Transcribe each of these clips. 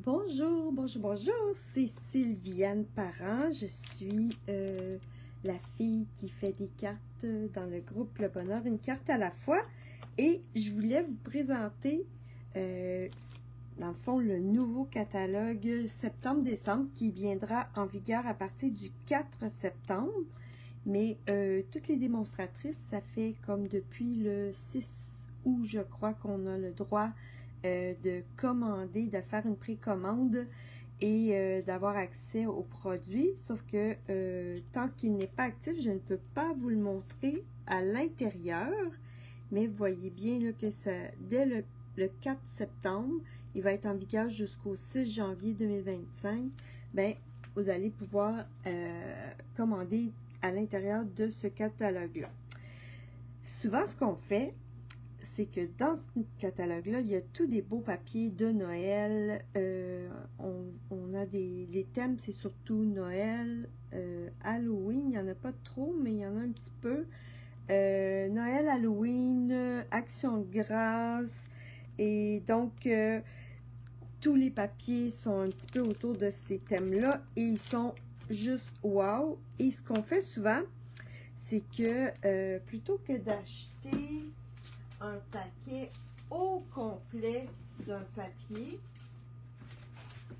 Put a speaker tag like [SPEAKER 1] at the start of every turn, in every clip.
[SPEAKER 1] Bonjour, bonjour, bonjour, c'est Sylviane Parent. Je suis la fille qui fait des cartes dans le groupe Le Bonheur, une carte à la fois. Et je voulais vous présenter, dans le fond, le nouveau catalogue septembre-décembre qui viendra en vigueur à partir du 4 septembre. Mais toutes les démonstratrices, ça fait comme depuis le 6 août, je crois, qu'on a le droit de commander, de faire une précommande et d'avoir accès aux produits. Sauf que tant qu'il n'est pas actif, je ne peux pas vous le montrer à l'intérieur. Mais vous voyez bien là, que ça, dès le 4 septembre, il va être en vigueur jusqu'au 6 janvier 2025. Ben, vous allez pouvoir commander à l'intérieur de ce catalogue-là. Souvent, ce qu'on fait, c'est que dans ce catalogue-là, il y a tous des beaux papiers de Noël. On a les thèmes, c'est surtout Noël, Halloween. Il n'y en a pas trop, mais il y en a un petit peu. Noël, Halloween, Action de grâce. Et donc, tous les papiers sont un petit peu autour de ces thèmes-là. Et ils sont juste wow. Et ce qu'on fait souvent, c'est que plutôt que d'acheter un paquet au complet d'un papier.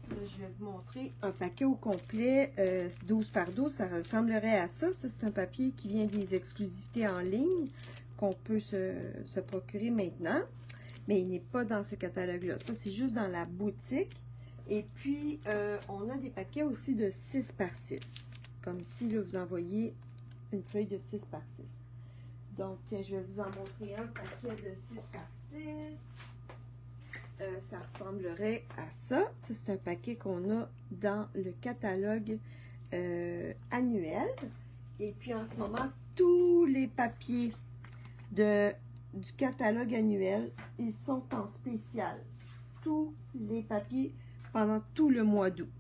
[SPEAKER 1] Là, je vais vous montrer un paquet au complet 12 par 12. Ça ressemblerait à ça. Ça, c'est un papier qui vient des exclusivités en ligne qu'on peut se procurer maintenant. Mais il n'est pas dans ce catalogue-là. Ça, c'est juste dans la boutique. Et puis, on a des paquets aussi de 6 par 6. Comme ici, là, vous envoyez une feuille de 6 par 6. Donc, tiens, je vais vous en montrer un paquet de 6 par 6. Ça ressemblerait à ça. Ça, c'est un paquet qu'on a dans le catalogue annuel. Et puis, en ce moment, tous les papiers du catalogue annuel, ils sont en spécial. Tous les papiers pendant tout le mois d'août.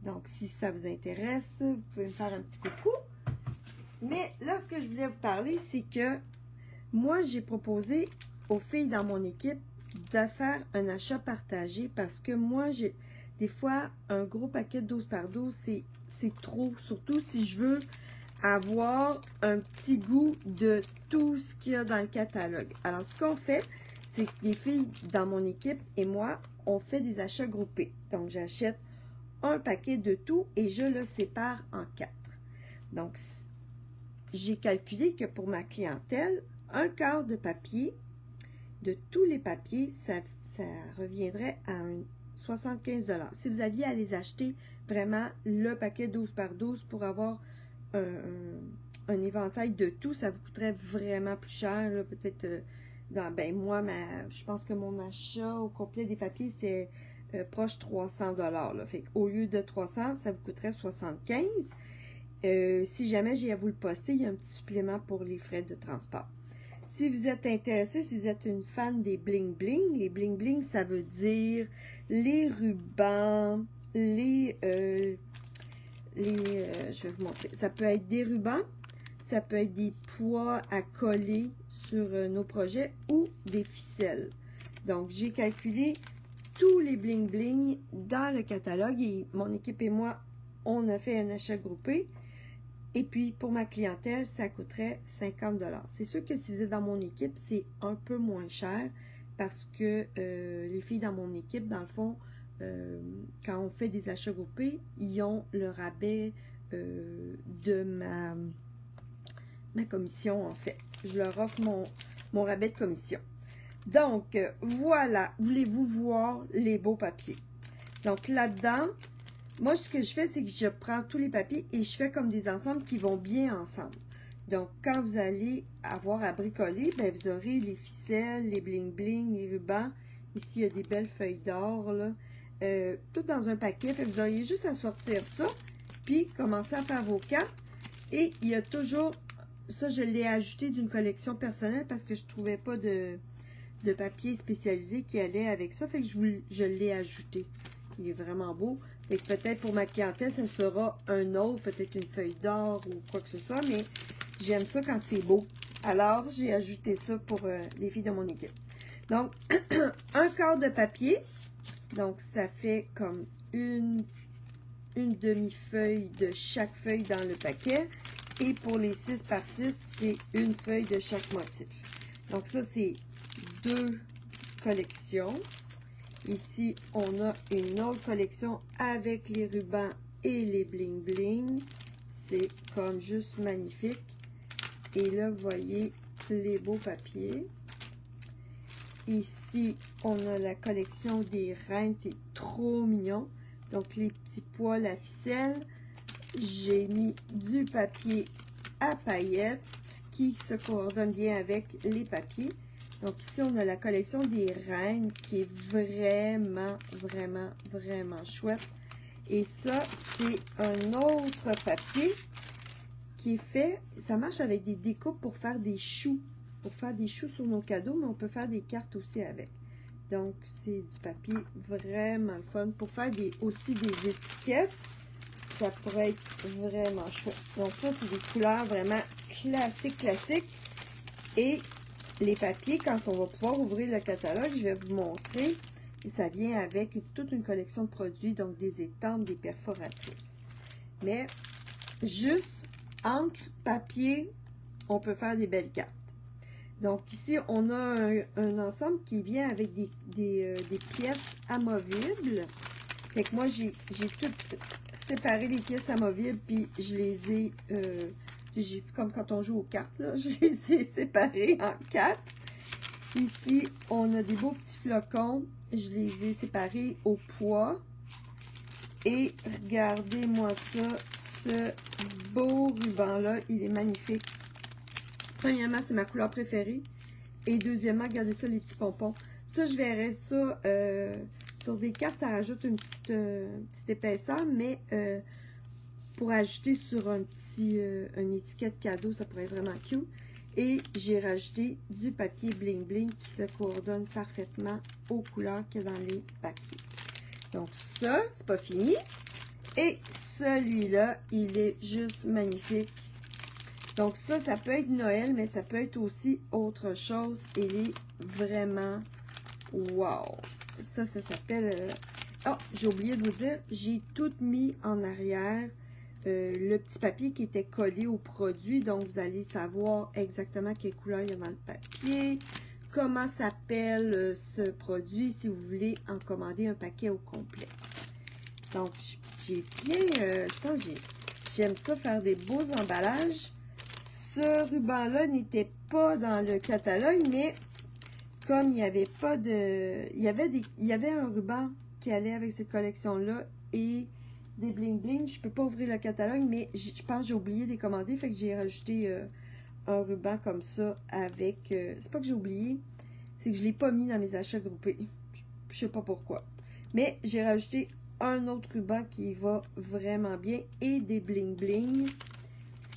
[SPEAKER 1] Donc, si ça vous intéresse, vous pouvez me faire un petit coucou. Mais là, ce que je voulais vous parler, c'est que moi, j'ai proposé aux filles dans mon équipe de faire un achat partagé parce que moi, j'ai des fois, un gros paquet de 12 par 12, c'est trop. Surtout si je veux avoir un petit goût de tout ce qu'il y a dans le catalogue. Alors, ce qu'on fait, c'est que les filles dans mon équipe et moi, on fait des achats groupés. Donc, j'achète un paquet de tout et je le sépare en 4. Donc, j'ai calculé que pour ma clientèle, un quart de papier, de tous les papiers, ça reviendrait à 75 $. Si vous aviez à les acheter vraiment le paquet 12 par 12 pour avoir un éventail de tout, ça vous coûterait vraiment plus cher. Peut-être, moi, je pense que mon achat au complet des papiers, c'est proche 300 $. Fait qu'au lieu de 300, ça vous coûterait 75 $. Si jamais j'ai à vous le poster, il y a un petit supplément pour les frais de transport. Si vous êtes intéressé, si vous êtes une fan des bling bling, les bling bling, ça veut dire les rubans, je vais vous montrer. Ça peut être des rubans, ça peut être des poids à coller sur nos projets ou des ficelles. Donc, j'ai calculé tous les bling bling dans le catalogue et mon équipe et moi, on a fait un achat groupé. Et puis, pour ma clientèle, ça coûterait 50 $. C'est sûr que si vous êtes dans mon équipe, c'est un peu moins cher parce que les filles dans mon équipe, dans le fond, quand on fait des achats groupés, ils ont le rabais de ma commission, en fait. Je leur offre mon rabais de commission. Donc, voilà. Voulez-vous voir les beaux papiers? Donc, là-dedans, moi, ce que je fais, c'est que je prends tous les papiers et je fais comme des ensembles qui vont bien ensemble. Donc, quand vous allez avoir à bricoler, ben, vous aurez les ficelles, les bling-bling, les rubans. Ici, il y a des belles feuilles d'or, là. Tout dans un paquet. Fait que vous auriez juste à sortir ça, puis commencer à faire vos cartes. Et il y a toujours, ça, je l'ai ajouté d'une collection personnelle parce que je ne trouvais pas de papier spécialisé qui allait avec ça. Fait que je l'ai ajouté. Il est vraiment beau. Et peut-être pour ma clientèle, ça sera un autre, peut-être une feuille d'or ou quoi que ce soit, mais j'aime ça quand c'est beau. Alors, j'ai ajouté ça pour les filles de mon équipe. Donc, un quart de papier, Donc, ça fait comme une demi-feuille de chaque feuille dans le paquet. Et pour les 6 par 6, c'est une feuille de chaque motif. Donc, ça, c'est 2 collections. Ici, on a une autre collection avec les rubans et les bling bling. C'est comme juste magnifique. Et là, vous voyez les beaux papiers. Ici, on a la collection des reines. C'est trop mignon. Donc, les petits pois, la ficelle. J'ai mis du papier à paillettes qui se coordonne bien avec les papiers. Donc, ici, on a la collection des reines qui est vraiment, vraiment, vraiment chouette. Et ça, c'est un autre papier qui est fait, ça marche avec des découpes pour faire des choux. Pour faire des choux sur nos cadeaux, mais on peut faire des cartes aussi avec. Donc, c'est du papier vraiment fun. Pour faire aussi des étiquettes, ça pourrait être vraiment chouette. Donc, ça, c'est des couleurs vraiment classiques. Et les papiers, quand on va pouvoir ouvrir le catalogue, je vais vous montrer. Et ça vient avec toute une collection de produits, donc des étampes, des perforatrices. Mais, juste encre, papier, on peut faire des belles cartes. Donc, ici, on a un ensemble qui vient avec des pièces amovibles. Fait que moi, j'ai tout séparé les pièces amovibles, puis je les ai, comme quand on joue aux cartes, là, je les ai séparées en 4. Ici, on a des beaux petits flocons. Je les ai séparés au poids. Et regardez-moi ça, ce beau ruban-là, il est magnifique. Premièrement, c'est ma couleur préférée. Et deuxièmement, regardez ça, les petits pompons. Ça, je verrais ça sur des cartes, ça rajoute une petite épaisseur, mais pour ajouter sur une étiquette cadeau, ça pourrait être vraiment cute. Et j'ai rajouté du papier bling bling qui se coordonne parfaitement aux couleurs qu'il y a dans les papiers. Donc ça, c'est pas fini. Et celui-là, il est juste magnifique. Donc ça, ça peut être Noël, mais ça peut être aussi autre chose. Il est vraiment wow! Ça s'appelle... Oh, j'ai oublié de vous dire, j'ai tout mis en arrière. Le petit papier qui était collé au produit. Donc, vous allez savoir exactement quelle couleur il y a dans le papier. Comment s'appelle ce produit si vous voulez en commander un paquet au complet. Donc, j'ai bien... je pense que j'aime ça faire des beaux emballages. Ce ruban-là n'était pas dans le catalogue, mais comme il n'y avait pas de... Il y avait un ruban qui allait avec cette collection-là et des bling bling. Je ne peux pas ouvrir le catalogue, mais je pense que j'ai oublié de les commander. Fait que j'ai rajouté un ruban comme ça avec... c'est pas que j'ai oublié, c'est que je ne l'ai pas mis dans mes achats groupés. Je sais pas pourquoi. Mais j'ai rajouté un autre ruban qui va vraiment bien et des bling bling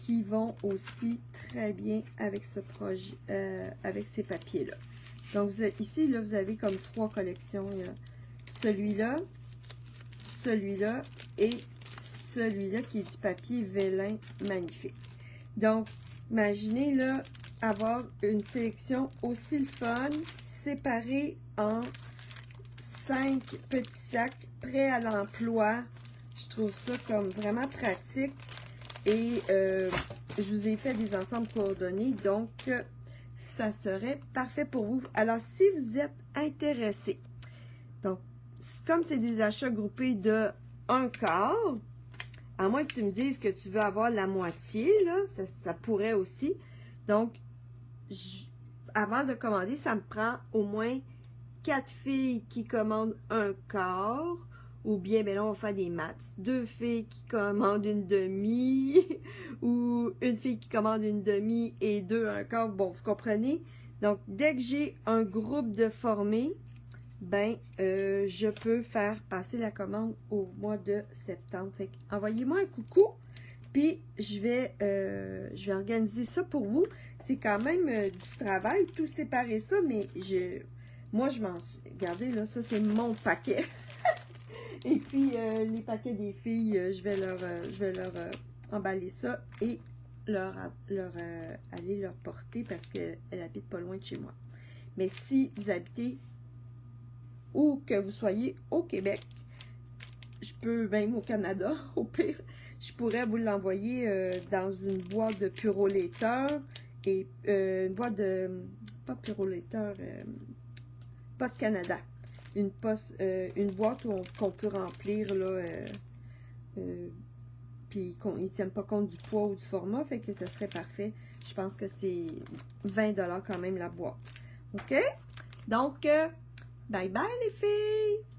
[SPEAKER 1] qui vont aussi très bien avec ce projet, avec ces papiers-là. Donc, ici, là, vous avez comme 3 collections. Celui-là et celui-là qui est du papier vélin magnifique. Donc, imaginez, là, avoir une sélection aussi le fun, séparée en 5 petits sacs prêts à l'emploi. Je trouve ça comme vraiment pratique. Et je vous ai fait des ensembles coordonnés, donc ça serait parfait pour vous. Alors, si vous êtes intéressé, donc, comme c'est des achats groupés de 1/4, à moins que tu me dises que tu veux avoir la moitié, là, ça pourrait aussi. Donc, avant de commander, ça me prend au moins 4 filles qui commandent 1/4. Ou bien, ben là, on va faire des maths. 2 filles qui commandent une demi. Ou une fille qui commande une demi et 2 1/4. Bon, vous comprenez? Donc, dès que j'ai un groupe de formés, ben, je peux faire passer la commande au mois de septembre. Fait envoyez-moi un coucou. Puis, je vais organiser ça pour vous. C'est quand même du travail, tout séparer ça. Mais moi, je m'en suis... Regardez, là, ça, c'est mon paquet. Et puis, les paquets des filles, je vais leur emballer ça et aller leur porter parce qu'elle habite pas loin de chez moi. Mais si vous habitez ou que vous soyez au Québec. Je peux même au Canada, au pire. Je pourrais vous l'envoyer dans une boîte de Purolator et une boîte de... pas Purolator, Post Canada. Une boîte qu'on peut remplir, là, puis qu'ils ne tiennent pas compte du poids ou du format, fait que ce serait parfait. Je pense que c'est 20 $ quand même la boîte. OK? Donc, bye bye les filles!